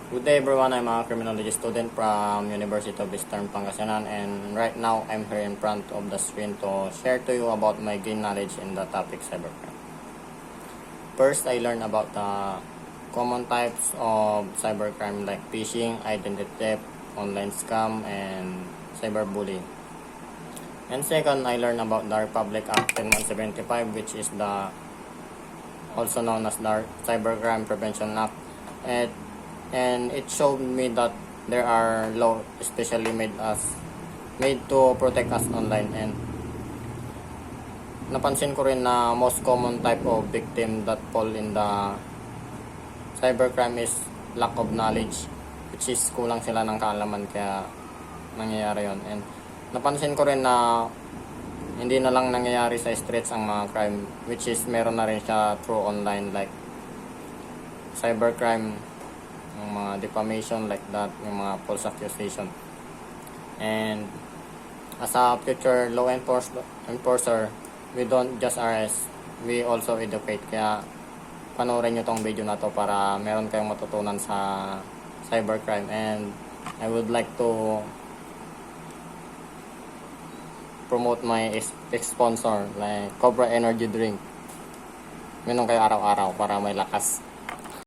Good day everyone, I'm a criminology student from University of Eastern Pangasinan, and right now I'm here in front of the screen to share to you about my gain knowledge in the topic cybercrime. First, I learned about the common types of cybercrime like phishing, identity theft, online scam, and cyberbullying. And second, I learned about the Republic Act 10175, which is the also known as the Cybercrime Prevention Act. And it showed me that there are laws especially made to protect us online, and napansin ko rin na most common type of victim that fall in the cybercrime is lack of knowledge, which is kulang sila ng kaalaman kaya nangyayari yon. And napansin ko rin na hindi na lang nangyayari sa streets ang mga crime, which is meron na rin siya through online like cybercrime, yung mga defamation like that, yung mga false accusation. And as a future law enforcer, we don't just arrest, we also educate. Kaya panoorin nyo tong video na to para meron kayong matutunan sa cybercrime. And I would like to promote my sponsor like Cobra Energy Drink. Minom kayo araw-araw para may lakas.